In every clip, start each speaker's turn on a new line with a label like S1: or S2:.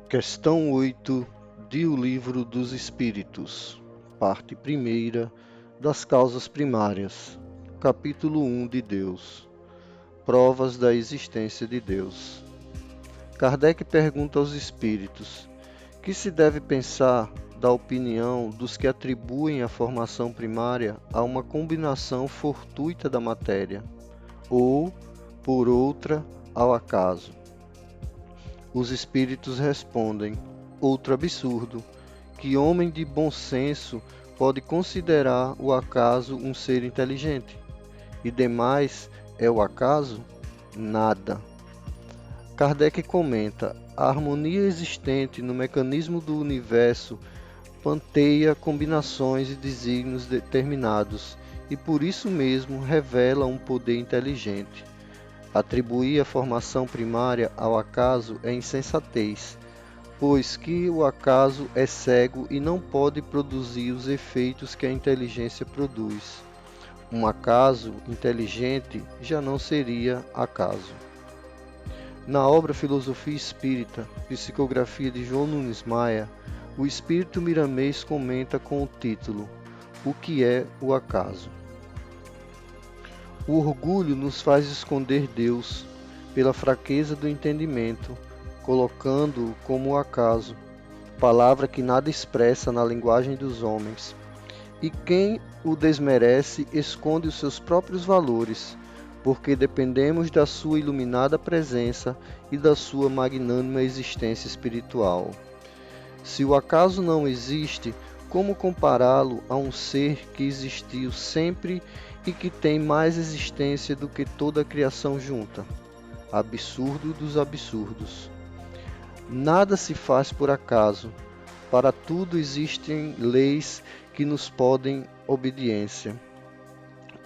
S1: Questão 8 de O Livro dos Espíritos, parte 1 das causas primárias, capítulo 1 de Deus, provas da existência de Deus. Kardec pergunta aos espíritos: que se deve pensar da opinião dos que atribuem a formação primária a uma combinação fortuita da matéria, ou, por outra, ao acaso? Os espíritos respondem: outro absurdo, que homem de bom senso pode considerar o acaso um ser inteligente? E demais é o acaso? Nada. Kardec comenta: a harmonia existente no mecanismo do universo panteia combinações e desígnios determinados, e por isso mesmo revela um poder inteligente. Atribuir a formação primária ao acaso é insensatez, pois que o acaso é cego e não pode produzir os efeitos que a inteligência produz. Um acaso inteligente já não seria acaso. Na obra Filosofia Espírita, psicografia de João Nunes Maia, o espírito Miramês comenta com o título: O que é o acaso? O orgulho nos faz esconder Deus pela fraqueza do entendimento, colocando-o como acaso, palavra que nada expressa na linguagem dos homens. E quem o desmerece esconde os seus próprios valores, porque dependemos da sua iluminada presença e da sua magnânima existência espiritual. Se o acaso não existe, como compará-lo a um ser que existiu sempre e que tem mais existência do que toda a criação junta? Absurdo dos absurdos. Nada se faz por acaso. Para tudo existem leis que nos podem obediência.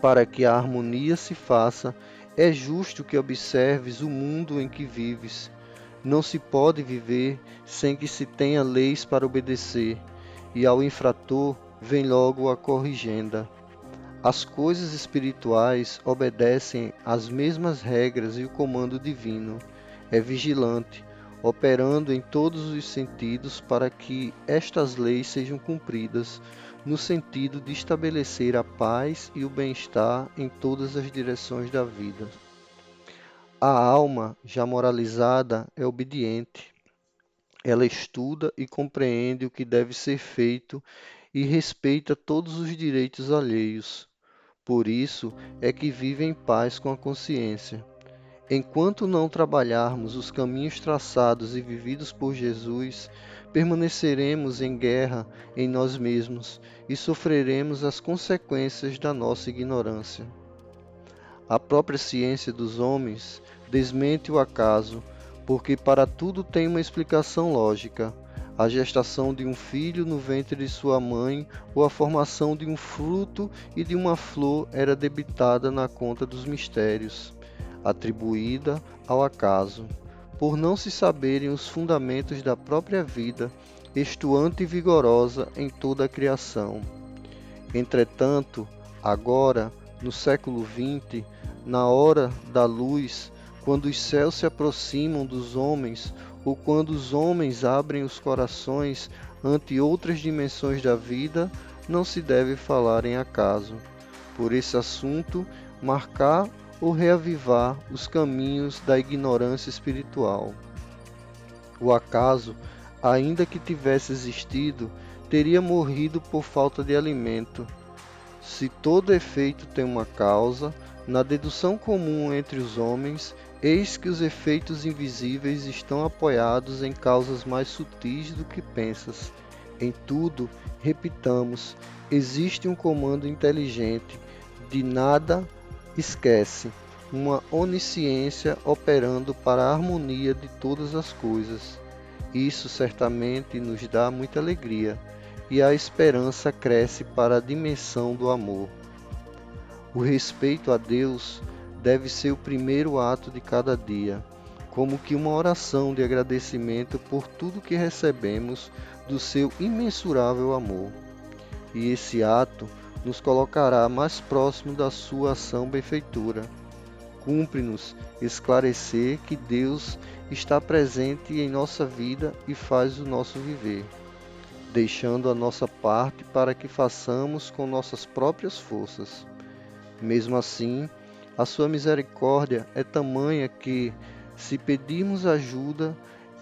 S1: Para que a harmonia se faça, é justo que observes o mundo em que vives. Não se pode viver sem que se tenha leis para obedecer, e ao infrator vem logo a corrigenda. As coisas espirituais obedecem às mesmas regras e o comando divino é vigilante, operando em todos os sentidos para que estas leis sejam cumpridas, no sentido de estabelecer a paz e o bem-estar em todas as direções da vida. A alma, já moralizada, é obediente. Ela estuda e compreende o que deve ser feito e respeita todos os direitos alheios. Por isso é que vive em paz com a consciência. Enquanto não trabalharmos os caminhos traçados e vividos por Jesus, permaneceremos em guerra em nós mesmos e sofreremos as consequências da nossa ignorância. A própria ciência dos homens desmente o acaso, porque para tudo tem uma explicação lógica. A gestação de um filho no ventre de sua mãe ou a formação de um fruto e de uma flor era debitada na conta dos mistérios, atribuída ao acaso, por não se saberem os fundamentos da própria vida, estuante e vigorosa em toda a criação. Entretanto, agora, no século XX, na hora da luz, quando os céus se aproximam dos homens, ou quando os homens abrem os corações ante outras dimensões da vida, não se deve falar em acaso. Por esse assunto, marcar ou reavivar os caminhos da ignorância espiritual. O acaso, ainda que tivesse existido, teria morrido por falta de alimento. Se todo efeito tem uma causa, na dedução comum entre os homens, eis que os efeitos invisíveis estão apoiados em causas mais sutis do que pensas. Em tudo, repitamos, existe um comando inteligente, de nada esquece, uma onisciência operando para a harmonia de todas as coisas. Isso certamente nos dá muita alegria, e a esperança cresce para a dimensão do amor. O respeito a Deus deve ser o primeiro ato de cada dia, como que uma oração de agradecimento por tudo que recebemos do seu imensurável amor. E esse ato nos colocará mais próximo da sua ação benfeitora. Cumpre-nos esclarecer que Deus está presente em nossa vida e faz o nosso viver, deixando a nossa parte para que façamos com nossas próprias forças. Mesmo assim, a sua misericórdia é tamanha que, se pedirmos ajuda,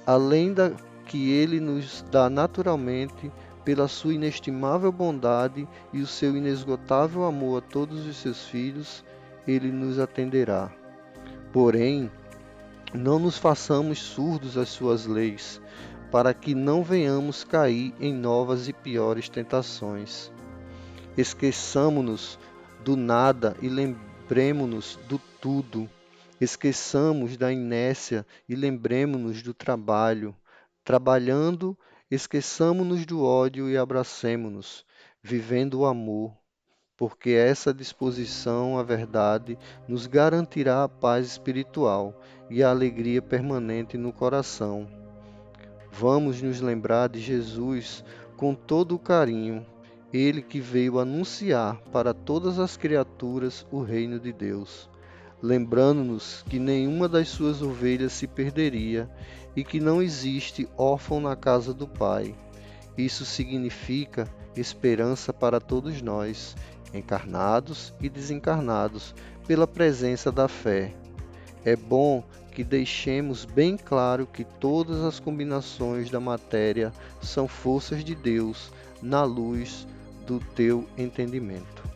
S1: além da que ele nos dá naturalmente, pela sua inestimável bondade e o seu inesgotável amor a todos os seus filhos, ele nos atenderá. Porém, não nos façamos surdos às suas leis, para que não venhamos cair em novas e piores tentações. Esqueçamo-nos do nada e lembremo-nos do tudo. Esqueçamos da inércia e lembremo-nos do trabalho. Trabalhando, esqueçamo-nos do ódio e abracemo-nos, vivendo o amor, porque essa disposição à verdade nos garantirá a paz espiritual e a alegria permanente no coração. Vamos nos lembrar de Jesus com todo o carinho, ele que veio anunciar para todas as criaturas o reino de Deus, lembrando-nos que nenhuma das suas ovelhas se perderia e que não existe órfão na casa do Pai. Isso significa esperança para todos nós, encarnados e desencarnados, pela presença da fé. É bom que deixemos bem claro que todas as combinações da matéria são forças de Deus na luz do teu entendimento.